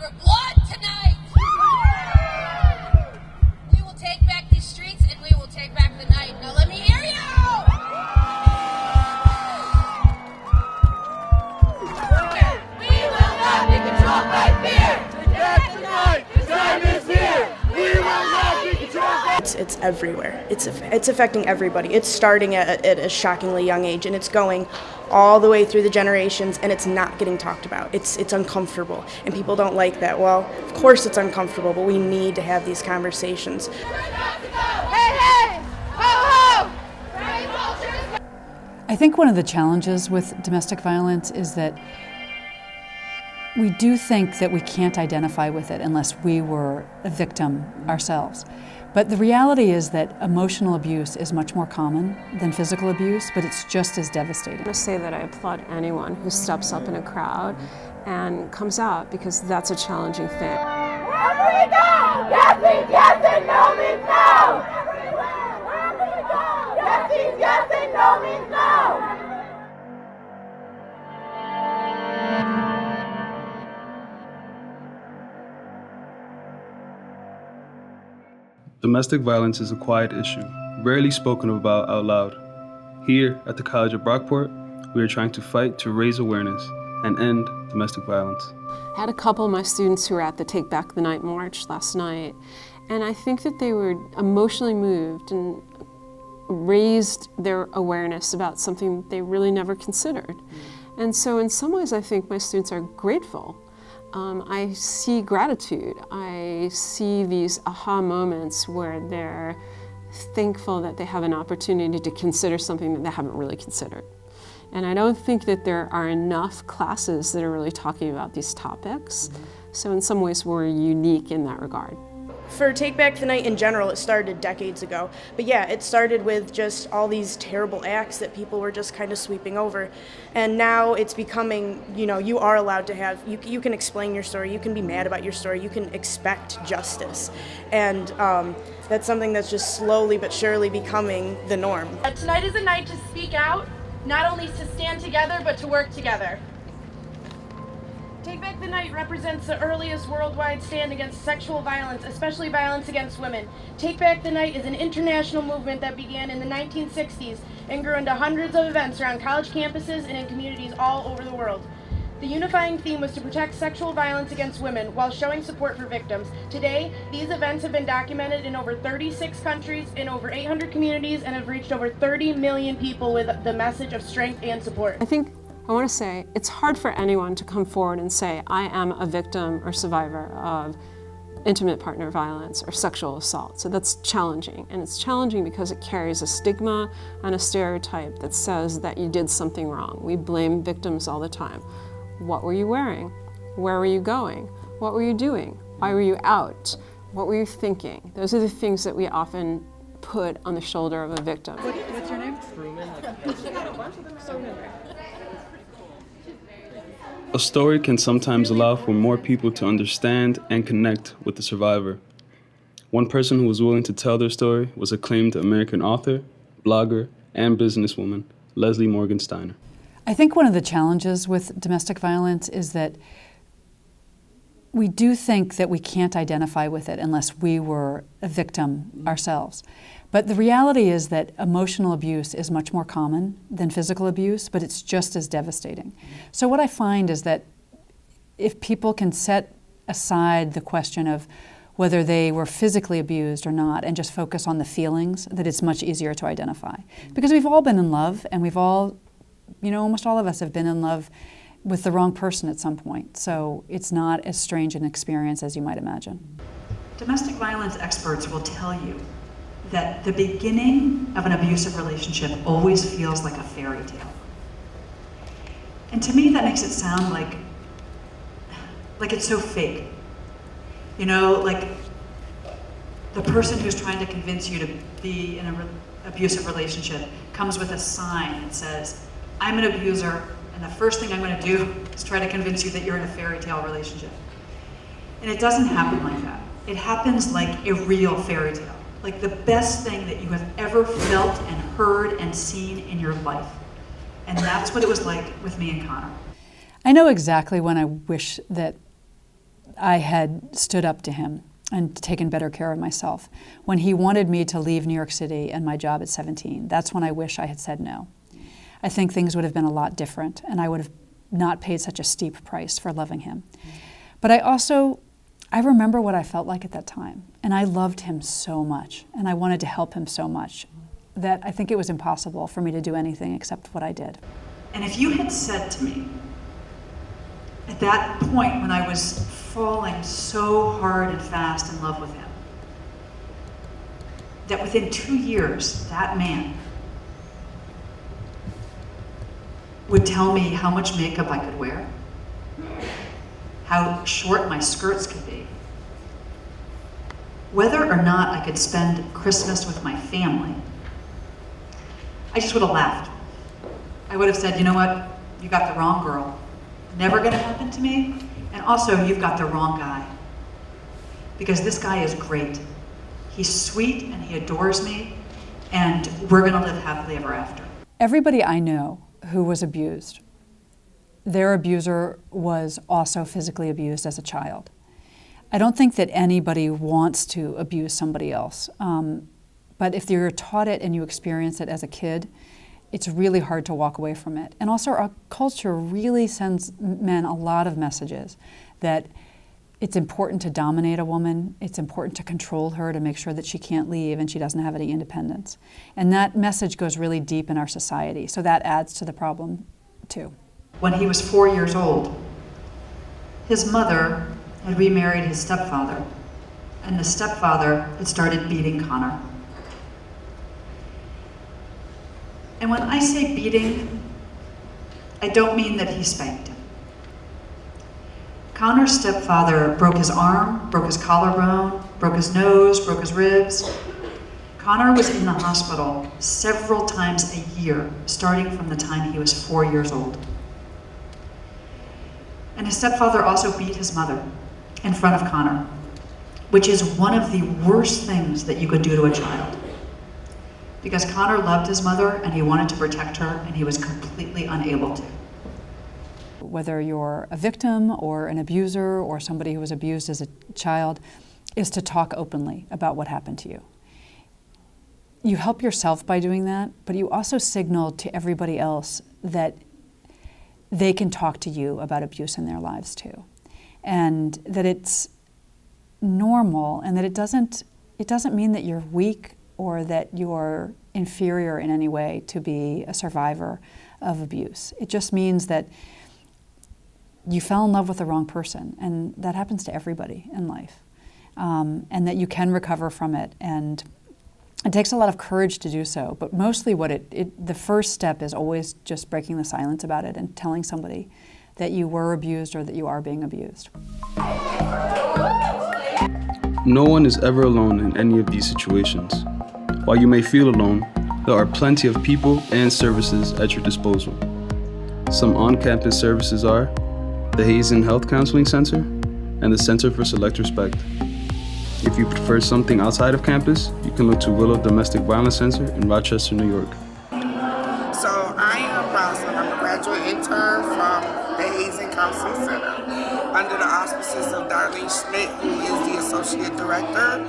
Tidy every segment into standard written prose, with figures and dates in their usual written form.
for blood tonight. We will take back these streets and we will take back the night. Now let me hear you! We will not be controlled by fear. Tonight, the time is here. We will not be controlled by It's everywhere. It's affecting everybody. It's starting at a shockingly young age, and it's going all the way through the generations, and it's not getting talked about. It's uncomfortable, and people don't like that. Well, of course it's uncomfortable, but we need to have these conversations. Hey, hey! Ho, ho! I think one of the challenges with domestic violence is that we do think that we can't identify with it unless we were a victim ourselves. But the reality is that emotional abuse is much more common than physical abuse, but it's just as devastating. I want to say that I applaud anyone who steps up in a crowd and comes out, because that's a challenging thing. Wherever we go! Yes means yes and no means no! Everywhere! Wherever we go! Yes means yes and no means no! Domestic violence is a quiet issue, rarely spoken about out loud. Here at the College of Brockport, we are trying to fight to raise awareness and end domestic violence. I had a couple of my students who were at the Take Back the Night march last night, and I think that they were emotionally moved and raised their awareness about something they really never considered. And so in some ways I think my students are grateful. I see gratitude. I see these aha moments where they're thankful that they have an opportunity to consider something that they haven't really considered. And I don't think that there are enough classes that are really talking about these topics. So in some ways we're unique in that regard. For Take Back the Night in general, it started decades ago. But yeah, it started with just all these terrible acts that people were just kind of sweeping over. And now it's becoming, you are allowed to have, you can explain your story, you can be mad about your story, you can expect justice. And that's something that's just slowly but surely becoming the norm. Tonight is a night to speak out, not only to stand together, but to work together. Take Back the Night represents the earliest worldwide stand against sexual violence, especially violence against women. Take Back the Night is an international movement that began in the 1960s and grew into hundreds of events around college campuses and in communities all over the world. The unifying theme was to protect sexual violence against women while showing support for victims. Today, these events have been documented in over 36 countries, in over 800 communities, and have reached over 30 million people with the message of strength and support. I want to say it's hard for anyone to come forward and say, I am a victim or survivor of intimate partner violence or sexual assault. So that's challenging. And it's challenging because it carries a stigma and a stereotype that says that you did something wrong. We blame victims all the time. What were you wearing? Where were you going? What were you doing? Why were you out? What were you thinking? Those are the things that we often put on the shoulder of a victim. What's your name? Truman. A story can sometimes allow for more people to understand and connect with the survivor. One person who was willing to tell their story was acclaimed American author, blogger, and businesswoman, Leslie Morgan Steiner. I think one of the challenges with domestic violence is that we do think that we can't identify with it unless we were a victim ourselves. But the reality is that emotional abuse is much more common than physical abuse, but it's just as devastating. So what I find is that if people can set aside the question of whether they were physically abused or not and just focus on the feelings, that it's much easier to identify. Because we've all been in love, and we've all, almost all of us have been in love with the wrong person at some point. So it's not as strange an experience as you might imagine. Domestic violence experts will tell you that the beginning of an abusive relationship always feels like a fairy tale. And to me, that makes it sound like it's so fake. Like the person who's trying to convince you to be in an abusive relationship comes with a sign that says, I'm an abuser, and the first thing I'm going to do is try to convince you that you're in a fairy tale relationship. And it doesn't happen like that. It happens like a real fairy tale. Like the best thing that you have ever felt and heard and seen in your life. And that's what it was like with me and Connor. I know exactly when I wish that I had stood up to him and taken better care of myself. When he wanted me to leave New York City and my job at 17, that's when I wish I had said no. I think things would have been a lot different, and I would have not paid such a steep price for loving him. But I remember what I felt like at that time, and I loved him so much, and I wanted to help him so much, that I think it was impossible for me to do anything except what I did. And if you had said to me, at that point when I was falling so hard and fast in love with him, that within 2 years, that man would tell me how much makeup I could wear, how short my skirts could be, whether or not I could spend Christmas with my family, I just would have laughed. I would have said, you know what, you got the wrong girl. Never gonna happen to me, and also you've got the wrong guy. Because this guy is great. He's sweet and he adores me, and we're gonna live happily ever after. Everybody I know who was abused, their abuser was also physically abused as a child. I don't think that anybody wants to abuse somebody else, but if you're taught it and you experience it as a kid, it's really hard to walk away from it. And also our culture really sends men a lot of messages that it's important to dominate a woman, it's important to control her to make sure that she can't leave and she doesn't have any independence. And that message goes really deep in our society, so that adds to the problem too. When he was 4 years old, his mother had remarried his stepfather, and the stepfather had started beating Connor. And when I say beating, I don't mean that he spanked him. Connor's stepfather broke his arm, broke his collarbone, broke his nose, broke his ribs. Connor was in the hospital several times a year, starting from the time he was 4 years old. And his stepfather also beat his mother in front of Connor, which is one of the worst things that you could do to a child. Because Connor loved his mother and he wanted to protect her, and he was completely unable to. Whether you're a victim or an abuser or somebody who was abused as a child, is to talk openly about what happened to you. You help yourself by doing that, but you also signal to everybody else that they can talk to you about abuse in their lives too. And that it's normal, and that it doesn't mean that you're weak or that you're inferior in any way to be a survivor of abuse. It just means that you fell in love with the wrong person, and that happens to everybody in life. And that you can recover from it, and it takes a lot of courage to do so, but mostly the first step is always just breaking the silence about it and telling somebody that you were abused or that you are being abused. No one is ever alone in any of these situations. While you may feel alone, there are plenty of people and services at your disposal. Some on-campus services are the Hazen Health Counseling Center and the Center for Select Respect. If you prefer something outside of campus, you can look to Willow Domestic Violence Center in Rochester, New York. So I am Rosalind. I'm a graduate intern from the Hazen Counseling Center under the auspices of Darlene Schmidt, who is the Associate Director.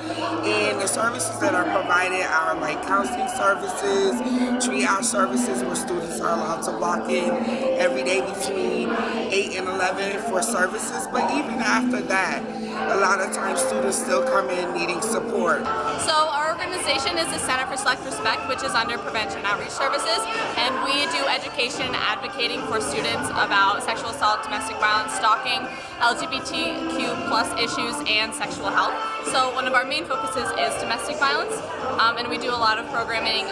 And the services that are provided are like counseling services, triage services where students are allowed to walk in every day between 8 and 11 for services. But even after that, a lot of times students still come in needing support. So our organization is the Center for Select Respect, which is under Prevention Outreach Services, and we do education and advocating for students about sexual assault, domestic violence, stalking, LGBTQ+ issues, and sexual health. So one of our main focuses is domestic violence, and we do a lot of programming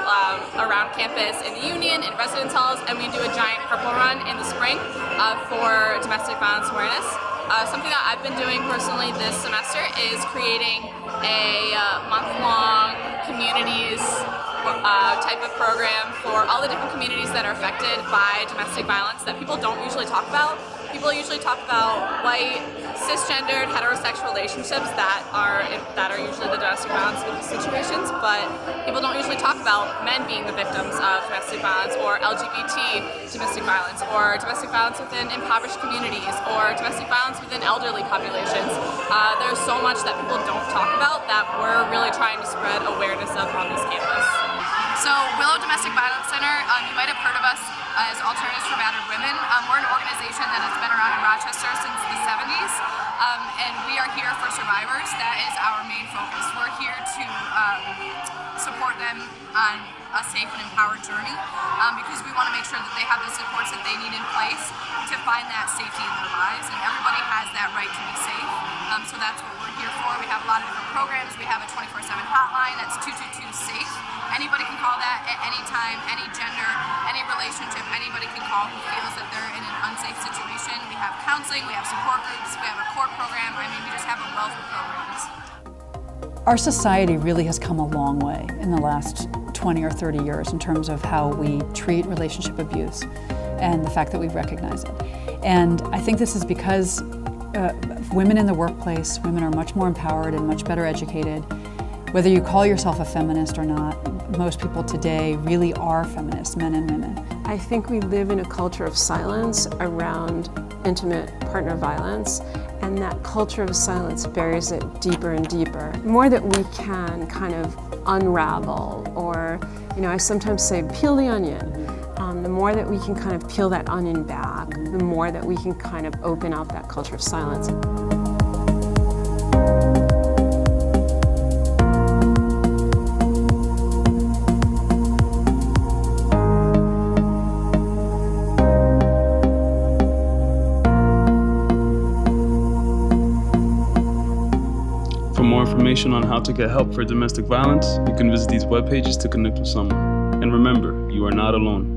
around campus in the union, in residence halls, and we do a giant purple run in the spring for domestic violence awareness. Something that I've been doing personally this semester is creating a month-long communities type of program for all the different communities that are affected by domestic violence that people don't usually talk about. People usually talk about white, cisgendered, heterosexual relationships that are usually the domestic violence situations, but people don't usually talk about men being the victims of domestic violence or LGBT domestic violence, or domestic violence within impoverished communities, or domestic violence within elderly populations. There's so much that people don't talk about that we're really trying to spread awareness of on this campus. So Willow Domestic Violence Center, you might have heard of us as Alternatives for Battered Women. We're an organization that has been around in Rochester since the 70s, and we are here for survivors. That is our main focus. We're here to support them on a safe and empowered journey because we want to make sure that they have the supports that they need in place to find that safety in their lives, and everybody has that right to be safe. So that's what we're here for. We have a lot of different programs. We have a 24/7 hotline that's 222-SAFE. Anybody can call that at any time, any gender, any relationship. Anybody can call who feels that they're in an unsafe situation. We have counseling, we have support groups, we have a court program. I mean, we just have a wealth of programs. Our society really has come a long way in the last 20 or 30 years in terms of how we treat relationship abuse and the fact that we recognize it. And I think this is because women in the workplace, women are much more empowered and much better educated. Whether you call yourself a feminist or not, most people today really are feminists, men and women. I think we live in a culture of silence around intimate partner violence, and that culture of silence buries it deeper and deeper. The more that we can kind of unravel, or, I sometimes say peel the onion, the more that we can kind of peel that onion back, the more that we can kind of open up that culture of silence. For more information on how to get help for domestic violence, you can visit these webpages to connect with someone. And remember, you are not alone.